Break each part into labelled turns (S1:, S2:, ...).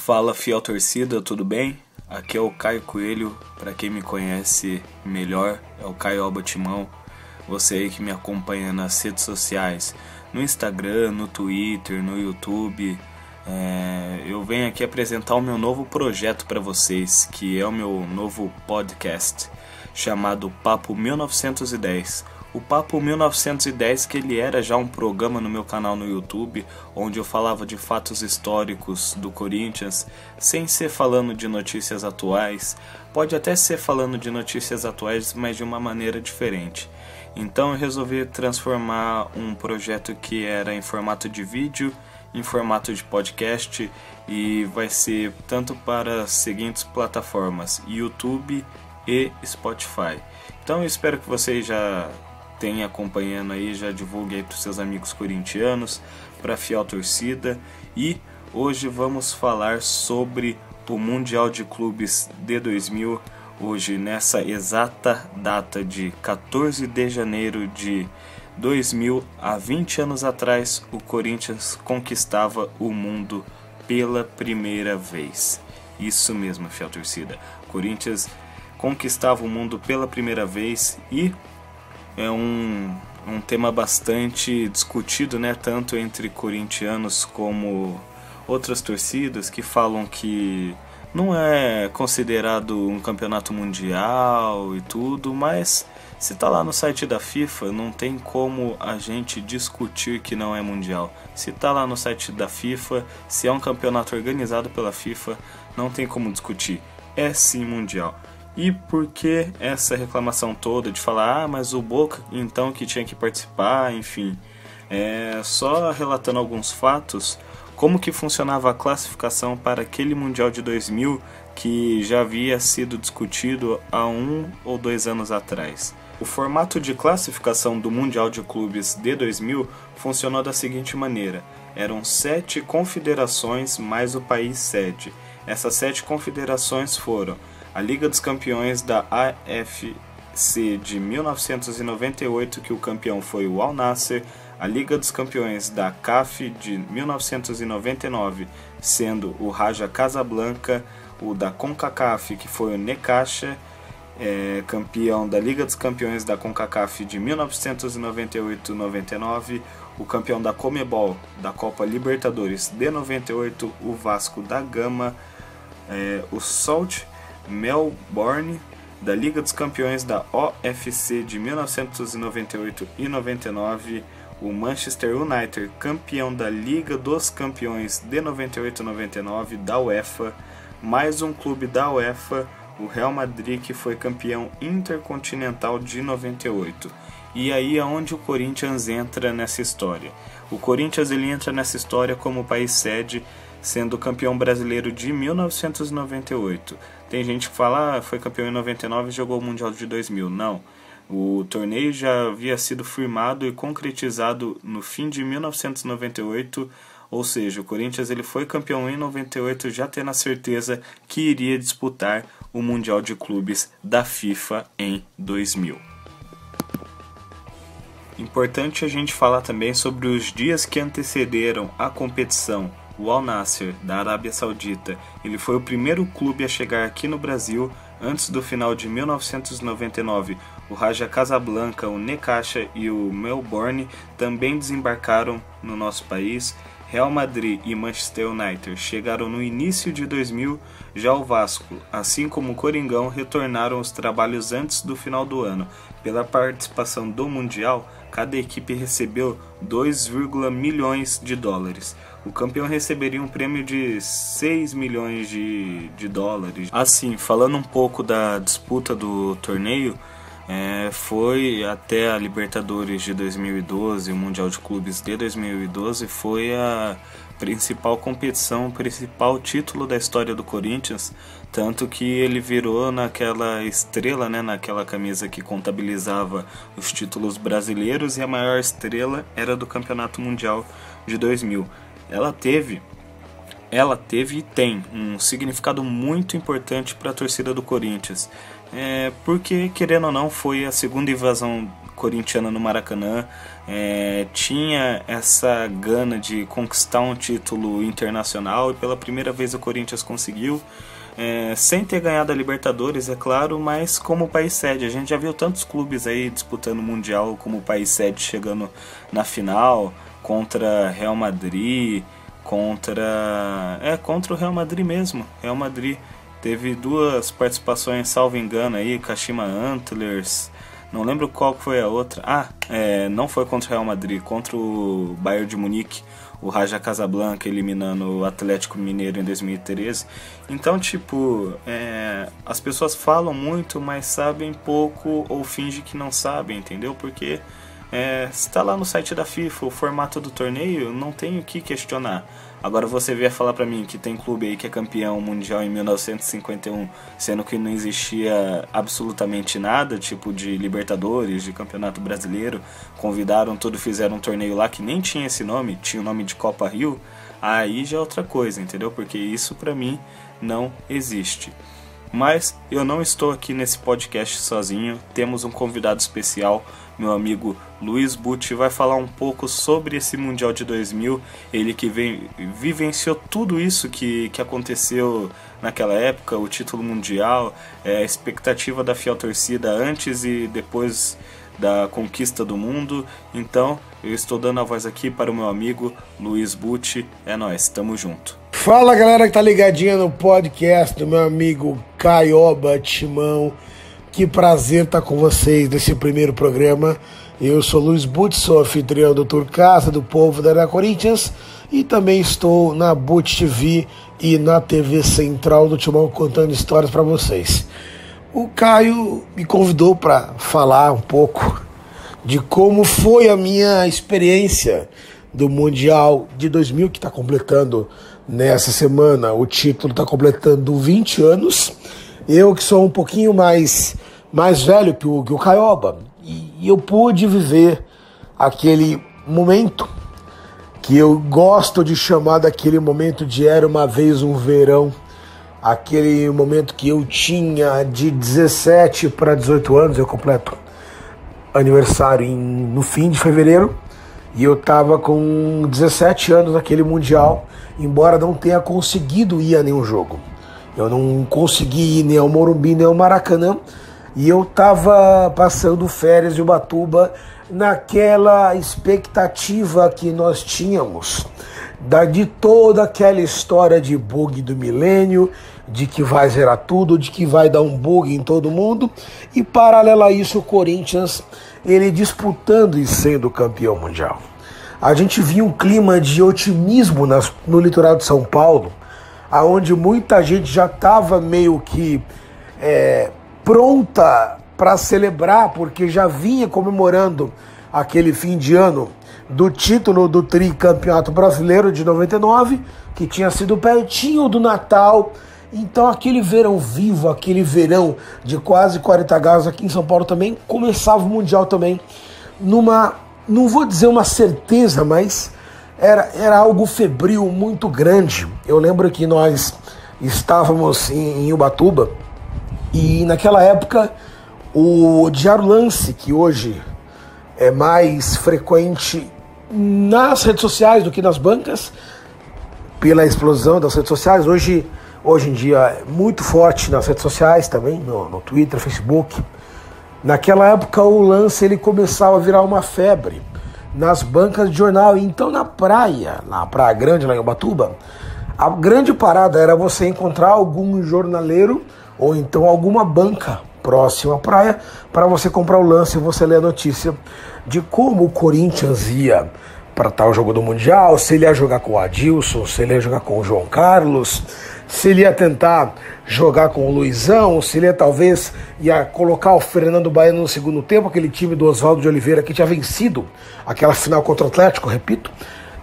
S1: Fala, fiel torcida, tudo bem? Aqui é o Caio Coelho, para quem me conhece melhor, é o Caio Alba Timão. Você aí que me acompanha nas redes sociais, no Instagram, no Twitter, no YouTube. Eu venho aqui apresentar o meu novo projeto para vocês, que é o meu novo podcast, chamado Papo 1910. O Papo 1910, que ele era já um programa no meu canal no YouTube, onde eu falava de fatos históricos do Corinthians, sem ser falando de notícias atuais. Pode até ser falando de notícias atuais, mas de uma maneira diferente. Então eu resolvi transformar um projeto que era em formato de vídeo, em formato de podcast, e vai ser tanto para as seguintes plataformas, YouTube e Spotify. Então eu espero que vocês já tenha acompanhando aí, já divulgue aí para os seus amigos corintianos, para a fiel torcida. E hoje vamos falar sobre o Mundial de Clubes de 2000. Hoje, nessa exata data de 14 de janeiro de 2000, há 20 anos atrás, o Corinthians conquistava o mundo pela primeira vez. Isso mesmo, fiel torcida. O Corinthians conquistava o mundo pela primeira vez e é um tema bastante discutido, né? Tanto entre corintianos como outras torcidas que falam que não é considerado um campeonato mundial e tudo, mas se tá lá no site da FIFA, não tem como a gente discutir que não é mundial. Se tá lá no site da FIFA, se é um campeonato organizado pela FIFA, não tem como discutir. É sim mundial. E por que essa reclamação toda de falar, mas o Boca então que tinha que participar, enfim. Só relatando alguns fatos, como que funcionava a classificação para aquele Mundial de 2000 que já havia sido discutido há 1 ou 2 anos atrás. O formato de classificação do Mundial de Clubes de 2000 funcionou da seguinte maneira: eram 7 confederações mais o país sede. Essas 7 confederações foram a Liga dos Campeões da AFC de 1998, que o campeão foi o Al Nassr, a Liga dos Campeões da CAF de 1999, sendo o Raja Casablanca, o da CONCACAF, que foi o Necaxa, campeão da Liga dos Campeões da CONCACAF de 1998-99, o campeão da Comebol, da Copa Libertadores de 98, o Vasco da Gama, o Salt Melbourne, da Liga dos Campeões da OFC de 1998 e 99, o Manchester United, campeão da Liga dos Campeões de 98 e 99 da UEFA, mais um clube da UEFA, o Real Madrid, que foi campeão intercontinental de 98. E aí é onde o Corinthians entra nessa história. O Corinthians ele entra nessa história como país sede, sendo campeão brasileiro de 1998. Tem gente que fala, foi campeão em 99 e jogou o Mundial de 2000. Não, o torneio já havia sido firmado e concretizado no fim de 1998, ou seja, o Corinthians ele foi campeão em 98 já tendo a certeza que iria disputar o Mundial de Clubes da FIFA em 2000. Importante a gente falar também sobre os dias que antecederam a competição. O Al Nassr, da Arábia Saudita, ele foi o primeiro clube a chegar aqui no Brasil antes do final de 1999. O Raja Casablanca, o Necaxa e o Melbourne também desembarcaram no nosso país. Real Madrid e Manchester United chegaram no início de 2000, já o Vasco, assim como o Coringão, retornaram aos trabalhos antes do final do ano. Pela participação do Mundial, cada equipe recebeu 2,1 milhões de dólares. O campeão receberia um prêmio de 6 milhões de dólares. Assim, falando um pouco da disputa do torneio, foi até a Libertadores de 2012, o Mundial de Clubes de 2012, foi a principal competição, o principal título da história do Corinthians, tanto que ele virou naquela estrela, né, naquela camisa que contabilizava os títulos brasileiros, e a maior estrela era do Campeonato Mundial de 2000. Ela teve e tem um significado muito importante para a torcida do Corinthians, porque, querendo ou não, foi a segunda invasão corintiana no Maracanã, tinha essa gana de conquistar um título internacional, e pela primeira vez o Corinthians conseguiu, sem ter ganhado a Libertadores, é claro, mas como país sede. A gente já viu tantos clubes aí disputando o Mundial como país sede, chegando na final contra Real Madrid, contra o Real Madrid mesmo. Real Madrid teve 2 participações, salvo engano, aí, Kashima Antlers, não lembro qual foi a outra. Não foi contra o Real Madrid, contra o Bayern de Munique, o Raja Casablanca eliminando o Atlético Mineiro em 2013. Então, as pessoas falam muito, mas sabem pouco ou fingem que não sabem, entendeu? Porque se está lá no site da FIFA o formato do torneio, não tem o que questionar. Agora você vier falar pra mim que tem clube aí que é campeão mundial em 1951, sendo que não existia absolutamente nada, tipo de Libertadores, de Campeonato Brasileiro, convidaram tudo, fizeram um torneio lá que nem tinha esse nome, tinha o nome de Copa Rio, aí já é outra coisa, entendeu? Porque isso pra mim não existe. Mas eu não estou aqui nesse podcast sozinho, temos um convidado especial, meu amigo Luiz Butti, vai falar um pouco sobre esse Mundial de 2000, ele que vivenciou tudo isso que aconteceu naquela época, o título mundial, a expectativa da fiel torcida antes e depois da conquista do mundo. Então eu estou dando a voz aqui para o meu amigo Luiz Butti, é nóis, tamo junto.
S2: Fala galera que tá ligadinha no podcast do meu amigo Caioba Timão, que prazer estar com vocês nesse primeiro programa. Eu sou Luiz Butti, sou anfitrião do Turcaça, do Povo da Arena Corinthians, e também estou na Butti TV e na TV Central do Timão contando histórias para vocês. O Caio me convidou para falar um pouco de como foi a minha experiência do Mundial de 2000, que está completando nessa semana. O título está completando 20 anos. Eu que sou um pouquinho mais velho que o Caioba, e eu pude viver aquele momento que eu gosto de chamar daquele momento de Era Uma Vez um Verão, aquele momento que eu tinha de 17 para 18 anos, eu completo aniversário no fim de fevereiro, e eu estava com 17 anos naquele Mundial, embora não tenha conseguido ir a nenhum jogo. Eu não consegui ir nem ao Morumbi, nem ao Maracanã, e eu estava passando férias de Ubatuba naquela expectativa que nós tínhamos de toda aquela história de bug do milênio, de que vai zerar tudo, de que vai dar um bug em todo mundo, e paralelo a isso o Corinthians, ele disputando e sendo campeão mundial. A gente viu um clima de otimismo no litoral de São Paulo, aonde muita gente já estava meio que pronta para celebrar, porque já vinha comemorando aquele fim de ano do título do tricampeonato brasileiro de 99, que tinha sido pertinho do Natal. Então aquele verão vivo, aquele verão de quase 40 graus aqui em São Paulo também, começava o Mundial também não vou dizer uma certeza, mas era algo febril muito grande. Eu lembro que nós estávamos em Ubatuba, e naquela época o Diário Lance, que hoje é mais frequente nas redes sociais do que nas bancas, pela explosão das redes sociais, hoje em dia é muito forte nas redes sociais também, no Twitter, Facebook. Naquela época o Lance ele começava a virar uma febre nas bancas de jornal. Então na Praia Grande, lá em Ubatuba, a grande parada era você encontrar algum jornaleiro ou então alguma banca próxima à praia para você comprar o Lance e você ler a notícia de como o Corinthians ia para tal jogo do Mundial, se ele ia jogar com o Adilson, se ele ia jogar com o João Carlos, se ele ia tentar jogar com o Luizão, se ele ia colocar o Fernando Baiano no segundo tempo, aquele time do Oswaldo de Oliveira que tinha vencido aquela final contra o Atlético, repito,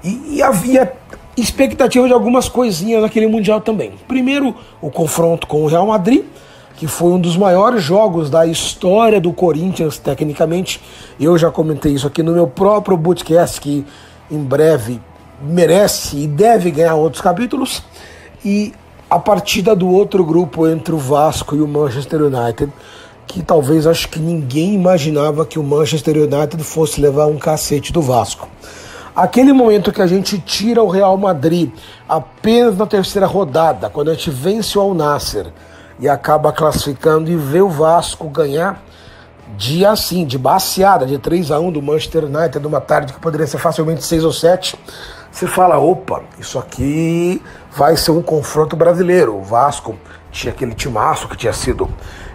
S2: e havia expectativa de algumas coisinhas naquele Mundial também. Primeiro, o confronto com o Real Madrid, que foi um dos maiores jogos da história do Corinthians, tecnicamente. Eu já comentei isso aqui no meu próprio podcast, que em breve merece e deve ganhar outros capítulos. E a partida do outro grupo entre o Vasco e o Manchester United, que talvez acho que ninguém imaginava que o Manchester United fosse levar um cacete do Vasco. Aquele momento que a gente tira o Real Madrid apenas na terceira rodada, quando a gente vence o Al Nassr e acaba classificando e vê o Vasco ganhar de baseada, de 3-1 do Manchester United, numa tarde que poderia ser facilmente 6 ou 7, você fala, opa, isso aqui vai ser um confronto brasileiro. O Vasco tinha aquele timaço que tinha sido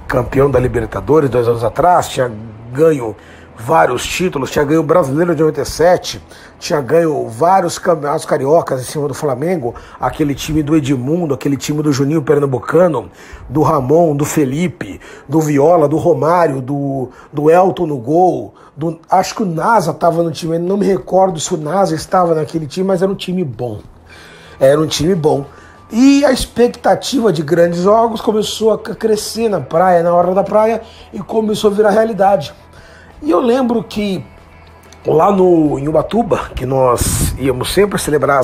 S2: campeão da Libertadores 2 anos atrás, tinha ganho vários títulos, tinha ganho o Brasileiro de 87, tinha ganho vários campeonatos cariocas em cima do Flamengo, aquele time do Edmundo, aquele time do Juninho Pernambucano, do Ramon, do Felipe, do Viola, do Romário, do Elton no gol, acho que o Nasa estava no time, não me recordo se o Nasa estava naquele time, mas era um time bom. Era um time bom. E a expectativa de grandes jogos começou a crescer na praia, na hora da praia, e começou a virar realidade. E eu lembro que lá em Ubatuba, que nós íamos sempre celebrar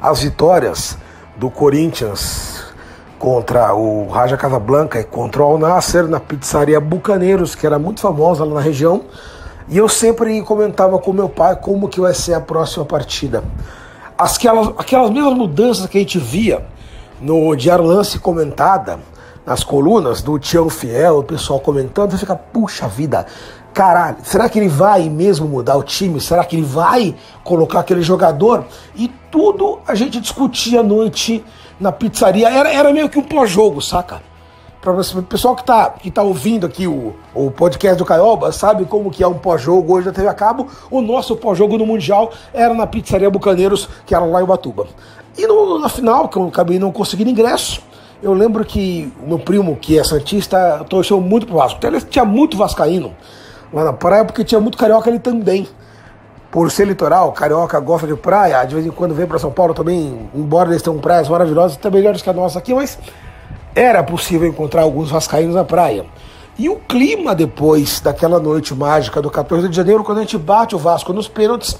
S2: as vitórias do Corinthians contra o Raja Casablanca e contra o Al Nassr na pizzaria Bucaneiros, que era muito famosa lá na região, e eu sempre comentava com meu pai como que vai ser a próxima partida. Aquelas mesmas mudanças que a gente via no Diário Lance comentada, nas colunas do Tião Fiel, o pessoal comentando, você fica, puxa vida, caralho, será que ele vai mesmo mudar o time? Será que ele vai colocar aquele jogador? E tudo a gente discutia à noite na pizzaria, era meio que um pós-jogo, saca? Para o pessoal que tá ouvindo aqui o podcast do Caioba, sabe como que é um pós-jogo hoje da TV a cabo. O nosso pós-jogo no Mundial era na pizzaria Bucaneiros, que era lá em Ubatuba. E na final, que eu acabei não conseguindo ingresso, eu lembro que o meu primo, que é santista, torceu muito pro Vasco. Então, ele tinha muito vascaíno lá na praia, porque tinha muito carioca ali também. Por ser litoral, carioca gosta de praia, de vez em quando vem para São Paulo também, embora eles tenham praias maravilhosas, até melhores que a nossa aqui, mas era possível encontrar alguns vascaínos na praia. E o clima depois daquela noite mágica do 14 de janeiro, quando a gente bate o Vasco nos pênaltis,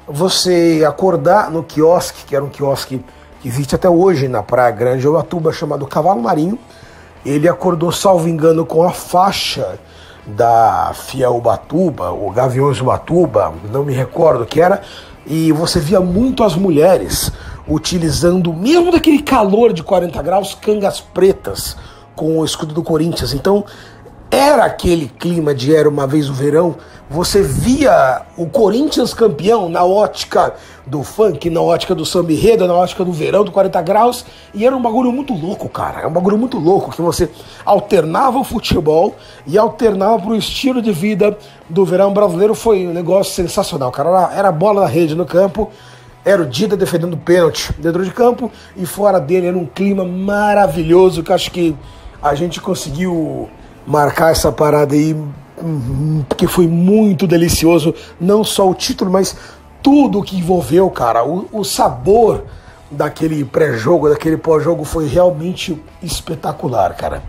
S2: você acordar no quiosque, que era um quiosque que existe até hoje na Praia Grande de Ubatuba, chamado Cavalo Marinho. Ele acordou, salvo engano, com a faixa da Fiel Ubatuba, ou Gaviões Ubatuba, não me recordo o que era, e você via muito as mulheres utilizando, mesmo daquele calor de 40 graus, cangas pretas com o escudo do Corinthians. Então era aquele clima de Era Uma Vez o Verão. Você via o Corinthians campeão na ótica do funk, na ótica do samba enredo, na ótica do verão, do 40 graus, e era um bagulho muito louco, cara. É um bagulho muito louco, que você alternava o futebol e alternava pro estilo de vida do verão brasileiro. Foi um negócio sensacional, cara. Era bola na rede no campo, era o Dida defendendo o pênalti dentro de campo, e fora dele era um clima maravilhoso, que acho que a gente conseguiu marcar essa parada aí, porque foi muito delicioso, não só o título, mas tudo que envolveu, cara. O sabor daquele pré-jogo, daquele pós-jogo foi realmente espetacular, cara.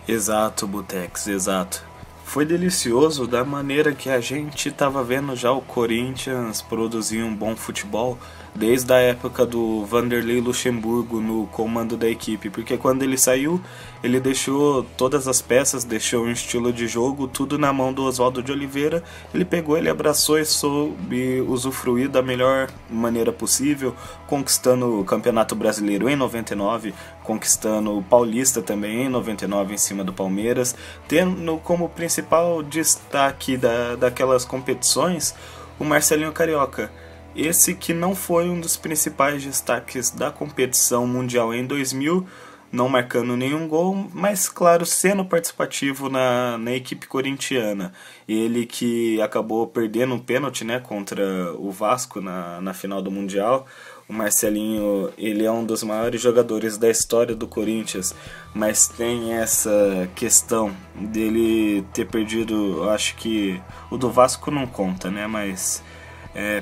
S1: Exato, Butex, exato. Foi delicioso da maneira que a gente estava vendo já o Corinthians produzir um bom futebol desde a época do Vanderlei Luxemburgo no comando da equipe, porque quando ele saiu, ele deixou todas as peças, deixou um estilo de jogo, tudo na mão do Oswaldo de Oliveira. Ele pegou, ele abraçou e soube usufruir da melhor maneira possível, conquistando o Campeonato Brasileiro em 99, conquistando o Paulista também em 99 em cima do Palmeiras, tendo como principal destaque daquelas competições o Marcelinho Carioca. Esse que não foi um dos principais destaques da competição mundial em 2000, não marcando nenhum gol, mas claro, sendo participativo na equipe corintiana. Ele que acabou perdendo um pênalti, né, contra o Vasco na final do Mundial. O Marcelinho, ele é um dos maiores jogadores da história do Corinthians, mas tem essa questão dele ter perdido, acho que o do Vasco não conta, né, mas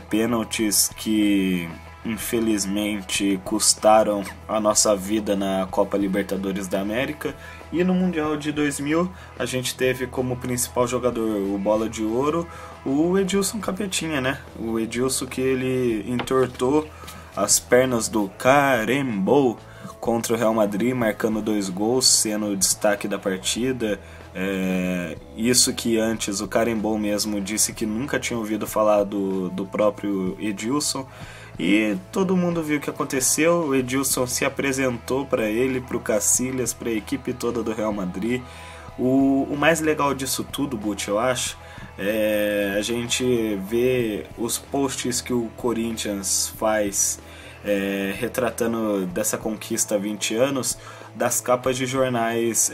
S1: pênaltis que infelizmente custaram a nossa vida na Copa Libertadores da América. E no Mundial de 2000 a gente teve como principal jogador o Bola de Ouro, o Edilson Capetinha, né? O Edilson que ele entortou as pernas do Carembou contra o Real Madrid, marcando 2 gols, sendo o destaque da partida. Isso que antes o Carimbó mesmo disse que nunca tinha ouvido falar do próprio Edilson. E todo mundo viu o que aconteceu. O Edilson se apresentou para ele, para o Cacilhas, para a equipe toda do Real Madrid. O mais legal disso tudo, Butch, eu acho, é a gente ver os posts que o Corinthians faz retratando dessa conquista há 20 anos, das capas de jornais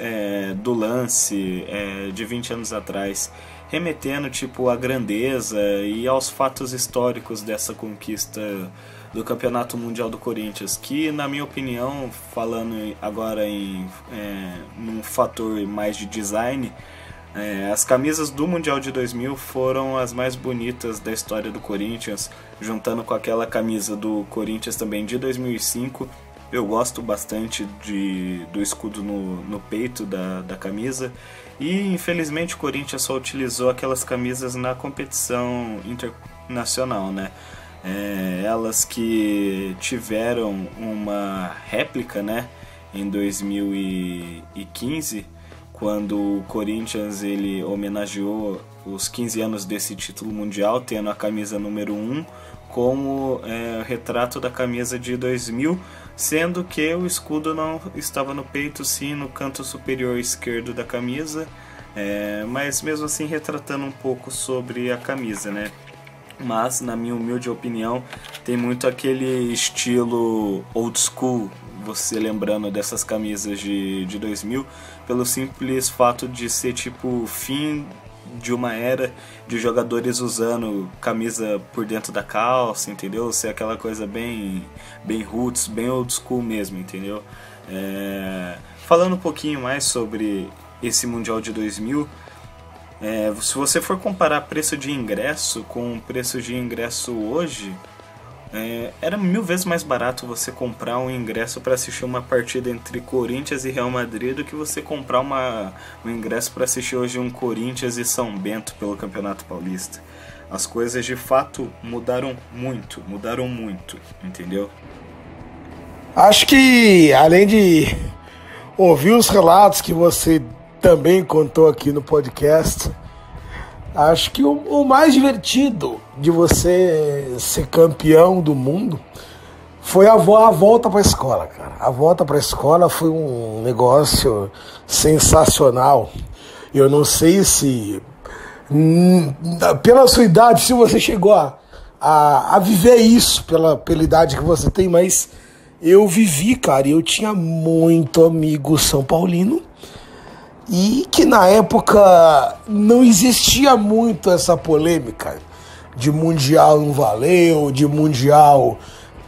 S1: do lance de 20 anos atrás, remetendo tipo à grandeza e aos fatos históricos dessa conquista do Campeonato Mundial do Corinthians, que na minha opinião, falando agora num fator mais de design, as camisas do Mundial de 2000 foram as mais bonitas da história do Corinthians, juntando com aquela camisa do Corinthians também de 2005. Eu gosto bastante do escudo no peito da camisa. E infelizmente o Corinthians só utilizou aquelas camisas na competição internacional, né? Elas que tiveram uma réplica, né, em 2015, quando o Corinthians ele homenageou os 15 anos desse título mundial, tendo a camisa número 1 como retrato da camisa de 2000, sendo que o escudo não estava no peito, sim no canto superior esquerdo da camisa, mas mesmo assim retratando um pouco sobre a camisa, né? Mas, na minha humilde opinião, tem muito aquele estilo old school, você lembrando dessas camisas de 2000, pelo simples fato de ser tipo o fim de uma era de jogadores usando camisa por dentro da calça, entendeu? Ser aquela coisa bem roots, bem old school mesmo, entendeu? Falando um pouquinho mais sobre esse Mundial de 2000, se você for comparar preço de ingresso com preço de ingresso hoje, era 1000 vezes mais barato você comprar um ingresso para assistir uma partida entre Corinthians e Real Madrid do que você comprar um ingresso para assistir hoje um Corinthians e São Bento pelo Campeonato Paulista. As coisas de fato mudaram muito, entendeu?
S2: Acho que, além de ouvir os relatos que você também contou aqui no podcast, acho que o mais divertido de você ser campeão do mundo foi a volta para a escola, cara. A volta para a escola foi um negócio sensacional. Eu não sei se, pela sua idade, se você chegou a viver isso, pela idade que você tem, mas eu vivi, cara, e eu tinha muito amigo São Paulino, e que na época não existia muito essa polêmica de Mundial não valeu, de Mundial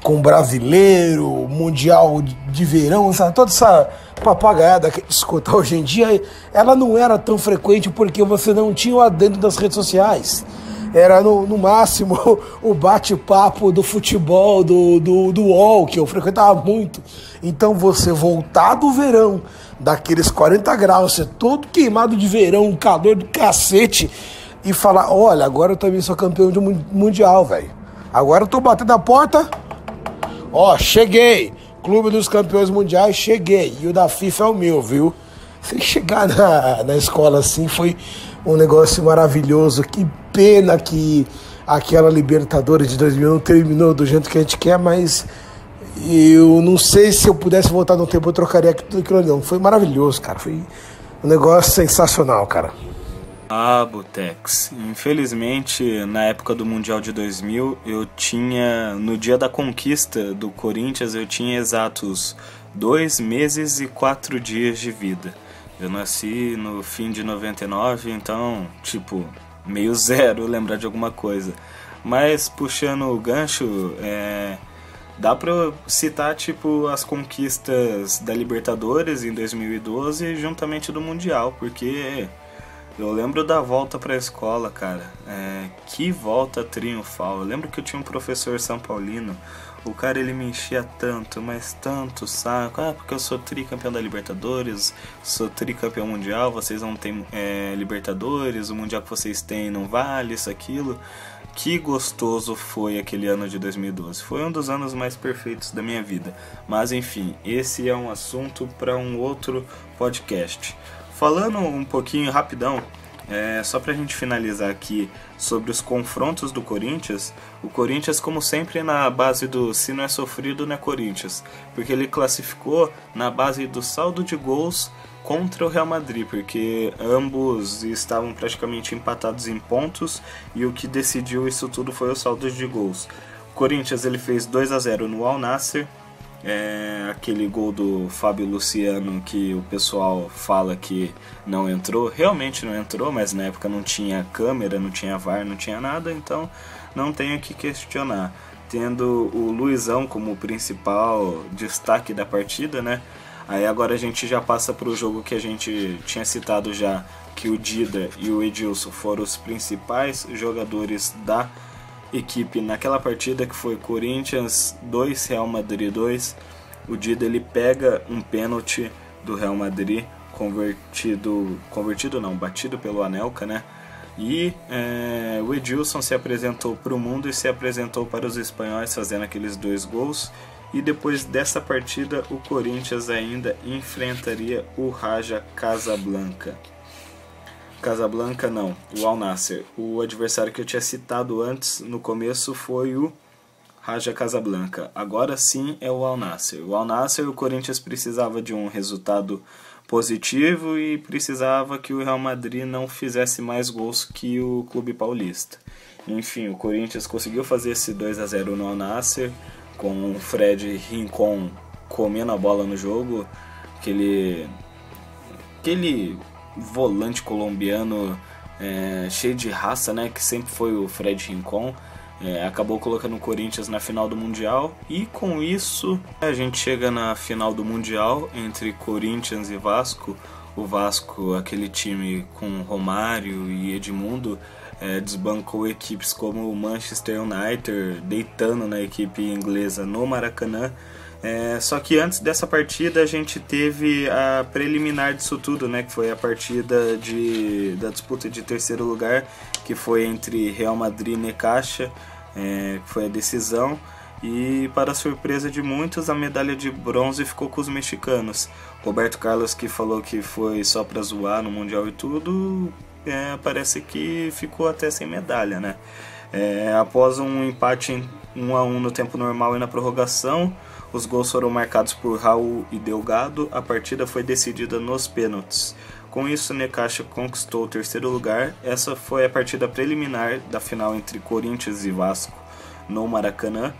S2: com brasileiro, Mundial de verão, sabe? Toda essa papagaiada que escuta hoje em dia, ela não era tão frequente porque você não tinha o adendo das redes sociais. Era no máximo o bate-papo do futebol, do UOL, que eu frequentava muito. Então você voltar do verão, daqueles 40 graus, ser todo queimado de verão, um calor do cacete, e falar, olha, agora eu também sou campeão de mundial, velho. Agora eu tô batendo a porta, cheguei. Clube dos Campeões Mundiais, cheguei. E o da FIFA é o meu, viu? Você chegar na escola assim foi um negócio maravilhoso. Que pena que aquela Libertadores de 2000 não terminou do jeito que a gente quer, mas eu não sei se eu pudesse voltar no tempo, eu trocaria tudo aquilo ali. Foi maravilhoso, cara. Foi um negócio sensacional, cara.
S1: Butex, infelizmente na época do Mundial de 2000 eu tinha, no dia da conquista do Corinthians, eu tinha exatos 2 meses e 4 dias de vida. Eu nasci no fim de 99, então tipo meio zero lembrar de alguma coisa, mas puxando o gancho, dá pra citar tipo as conquistas da Libertadores em 2012 juntamente do Mundial, porque eu lembro da volta pra escola, cara. Que volta triunfal. Eu lembro que eu tinha um professor São Paulino. O cara, ele me enchia tanto, mas tanto saco. Porque eu sou tricampeão da Libertadores, sou tricampeão mundial, vocês não têm Libertadores, o mundial que vocês têm não vale, isso, aquilo. Que gostoso foi aquele ano de 2012. Foi um dos anos mais perfeitos da minha vida. Mas enfim, esse é um assunto para um outro podcast. Falando um pouquinho rapidão, só pra gente finalizar aqui sobre os confrontos do Corinthians, o Corinthians, como sempre, na base do se não é sofrido, não é Corinthians, porque ele classificou na base do saldo de gols contra o Real Madrid, porque ambos estavam praticamente empatados em pontos e o que decidiu isso tudo foi o saldo de gols. O Corinthians ele fez 2-0 no Al Nassr, aquele gol do Fábio Luciano que o pessoal fala que não entrou, realmente não entrou, mas na época não tinha câmera, não tinha VAR, não tinha nada, então não tenho que questionar. Tendo o Luizão como principal destaque da partida, né? Aí agora a gente já passa para o jogo que a gente tinha citado já, que o Dida e o Edilson foram os principais jogadores da equipe naquela partida, que foi Corinthians 2, Real Madrid 2. O Dida ele pega um pênalti do Real Madrid, batido pelo Anelka, né? E o Edilson se apresentou para o mundo e se apresentou para os espanhóis fazendo aqueles 2 gols. E depois dessa partida o Corinthians ainda enfrentaria o Raja Casablanca. Casablanca não, o Al Nassr. O adversário que eu tinha citado antes, no começo, foi o Raja Casablanca. Agora sim é o Al Nassr. O Al Nassr, o Corinthians precisava de um resultado positivo e precisava que o Real Madrid não fizesse mais gols que o Clube Paulista. Enfim, o Corinthians conseguiu fazer esse 2-0 no Al Nassr, com o Fred Rincon comendo a bola no jogo, aquele volante colombiano cheio de raça, né, que sempre foi o Fred Rincon, acabou colocando o Corinthians na final do Mundial, e com isso a gente chega na final do Mundial entre Corinthians e Vasco. O Vasco, aquele time com Romário e Edmundo, desbancou equipes como o Manchester United, deitando na equipe inglesa no Maracanã. Só que antes dessa partida a gente teve a preliminar disso tudo, né, que foi a partida da disputa de terceiro lugar, que foi entre Real Madrid e Necaxa, que foi a decisão. E para surpresa de muitos, a medalha de bronze ficou com os mexicanos. Roberto Carlos, que falou que foi só para zoar no Mundial e tudo, parece que ficou até sem medalha, né? Após um empate em 1-1 no tempo normal e na prorrogação, os gols foram marcados por Raul e Delgado. A partida foi decidida nos pênaltis. Com isso, Necaxa conquistou o terceiro lugar. Essa foi a partida preliminar da final entre Corinthians e Vasco no Maracanã.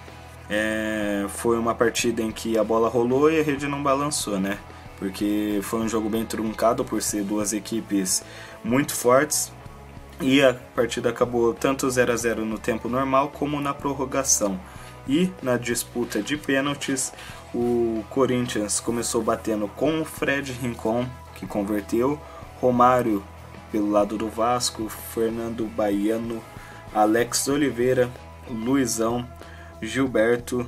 S1: Foi uma partida em que a bola rolou e a rede não balançou, né? Porque foi um jogo bem truncado por ser duas equipes muito fortes. E a partida acabou tanto 0-0 no tempo normal como na prorrogação. E na disputa de pênaltis, o Corinthians começou batendo com o Fred Rincon, que converteu, Romário pelo lado do Vasco, Fernando Baiano, Alex Oliveira, Luizão, Gilberto.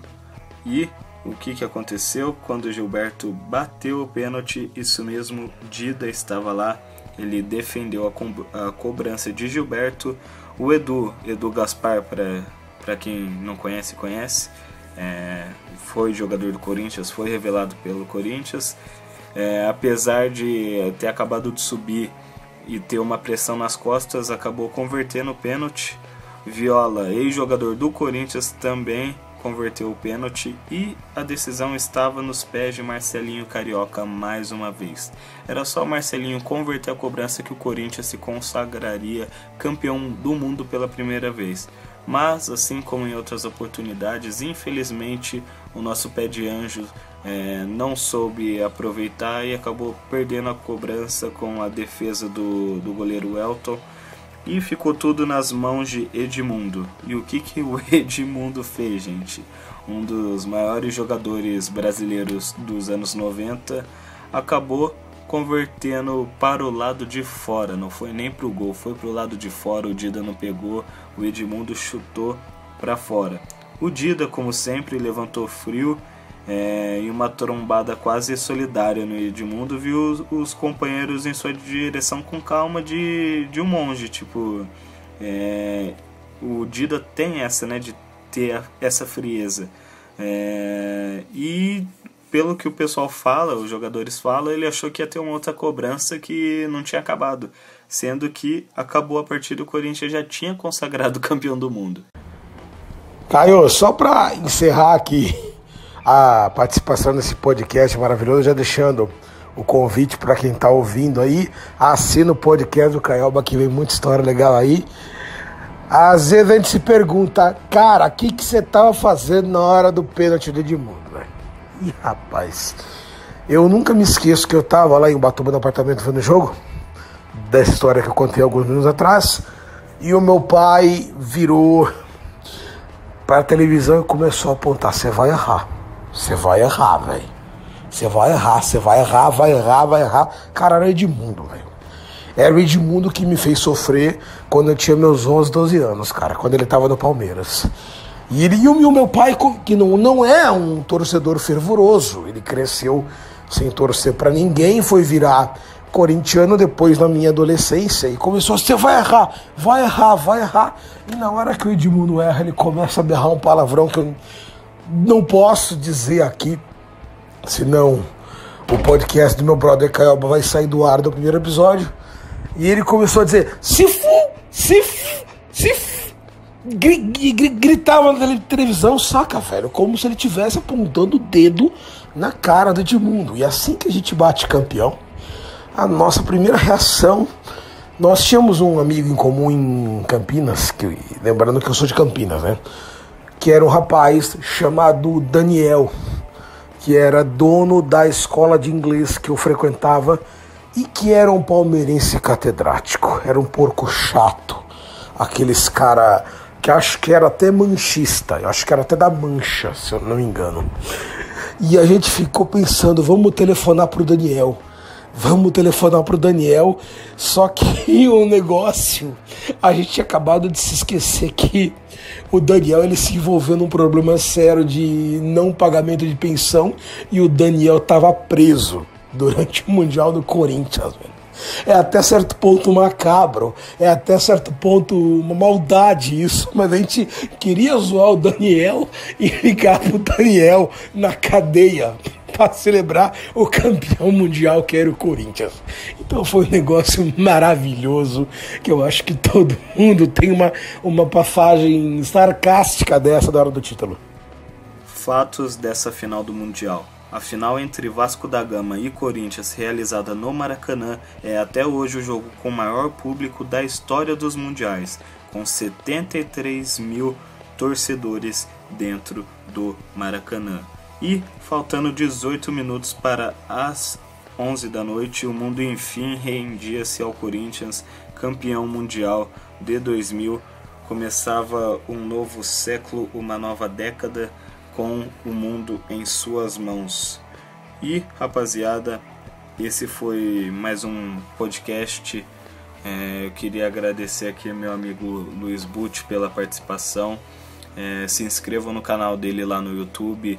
S1: E o que aconteceu quando o Gilberto bateu o pênalti? Isso mesmo, Dida estava lá, ele defendeu a cobrança de Gilberto. O Edu Gaspar, para quem não conhece, foi jogador do Corinthians, foi revelado pelo Corinthians. Apesar de ter acabado de subir e ter uma pressão nas costas, acabou convertendo o pênalti. Viola, ex-jogador do Corinthians, também converteu o pênalti e a decisão estava nos pés de Marcelinho Carioca mais uma vez. Era só o Marcelinho converter a cobrança que o Corinthians se consagraria campeão do mundo pela primeira vez. Mas, assim como em outras oportunidades, infelizmente o nosso pé de anjo não soube aproveitar e acabou perdendo a cobrança com a defesa do goleiro Elton. E ficou tudo nas mãos de Edmundo. E o que o Edmundo fez, gente? Um dos maiores jogadores brasileiros dos anos 90 acabou convertendo para o lado de fora. Não foi nem pro gol, foi pro lado de fora. O Dida não pegou, o Edmundo chutou para fora. O Dida, como sempre, levantou frio e uma trombada quase solidária no Edmundo, viu os companheiros em sua direção com calma de um monge. Tipo, o Dida tem essa, né, de ter essa frieza, e pelo que o pessoal fala, os jogadores falam, ele achou que ia ter uma outra cobrança que não tinha acabado. Sendo que acabou a partida, o Corinthians já tinha consagrado campeão do mundo.
S2: Caio, só para encerrar aqui a participação nesse podcast maravilhoso, já deixando o convite para quem está ouvindo aí, assina o podcast do Caioba, que vem muita história legal aí. Às vezes a gente se pergunta, cara, o que você tava fazendo na hora do pênalti do Edmundo, velho? Ih, rapaz, eu nunca me esqueço que eu tava lá em Ubatuba no apartamento vendo o jogo, dessa história que eu contei alguns minutos atrás, e o meu pai virou para a televisão e começou a apontar, você vai errar, velho. Você vai errar. Cara, era o Edmundo, velho. Era o Edmundo que me fez sofrer quando eu tinha meus 11, 12 anos, cara. Quando ele tava no Palmeiras. E o meu pai, que não é um torcedor fervoroso. Ele cresceu sem torcer pra ninguém. Foi virar corintiano depois na minha adolescência. E começou, você vai errar. E na hora que o Edmundo erra, ele começa a berrar um palavrão que eu não posso dizer aqui. Senão o podcast do meu brother Caioba vai sair do ar do primeiro episódio. E ele começou a dizer, gritava na televisão, saca, velho? Como se ele estivesse apontando o dedo na cara do Edmundo. E assim que a gente bate campeão, a nossa primeira reação... Nós tínhamos um amigo em comum em Campinas, lembrando que eu sou de Campinas, né? Que era um rapaz chamado Daniel, que era dono da escola de inglês que eu frequentava e que era um palmeirense catedrático. Era um porco chato. Aqueles cara que acho que era até manchista. Eu acho que era até da Mancha, se eu não me engano. E a gente ficou pensando, vamos telefonar pro Daniel. Só que o negócio, a gente tinha acabado de se esquecer que o Daniel ele se envolveu num problema sério de não pagamento de pensão e o Daniel estava preso durante o Mundial do Corinthians, velho. É até certo ponto macabro, é até certo ponto uma maldade isso, mas a gente queria zoar o Daniel e ligar pro Daniel na cadeia para celebrar o campeão mundial que era o Corinthians. Então foi um negócio maravilhoso, que eu acho que todo mundo tem uma passagem sarcástica dessa da hora do título.
S1: Fatos dessa final do Mundial. A final entre Vasco da Gama e Corinthians, realizada no Maracanã, é até hoje o jogo com maior público da história dos mundiais, com 73 mil torcedores dentro do Maracanã. E, faltando 18 minutos para as 11 da noite, o mundo enfim rendia-se ao Corinthians, campeão mundial de 2000. Começava um novo século, uma nova década, com o mundo em suas mãos. E, rapaziada, esse foi mais um podcast. Eu queria agradecer aqui meu amigo Luiz Butti pela participação. Se inscrevam no canal dele lá no YouTube,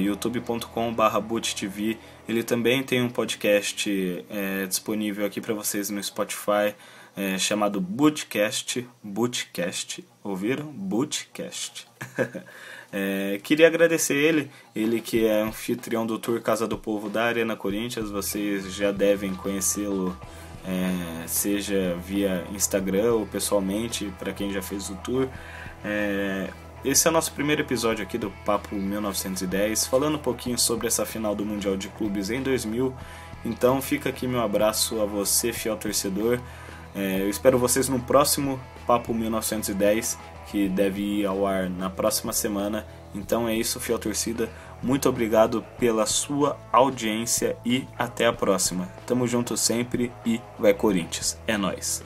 S1: youtube.com/buttv. Ele também tem um podcast disponível aqui para vocês no Spotify, chamado Buttcast. Ouviram? Buttcast. Queria agradecer ele que é anfitrião do Tour Casa do Povo da Arena Corinthians. Vocês já devem conhecê-lo, seja via Instagram ou pessoalmente, para quem já fez o tour. Esse é o nosso primeiro episódio aqui do Papo 1910, falando um pouquinho sobre essa final do Mundial de Clubes em 2000. Então fica aqui meu abraço a você, fiel torcedor. Eu espero vocês no próximo Papo 1910, que deve ir ao ar na próxima semana. Então é isso, fiel torcida. Muito obrigado pela sua audiência e até a próxima. Tamo junto sempre e vai Corinthians. É nóis.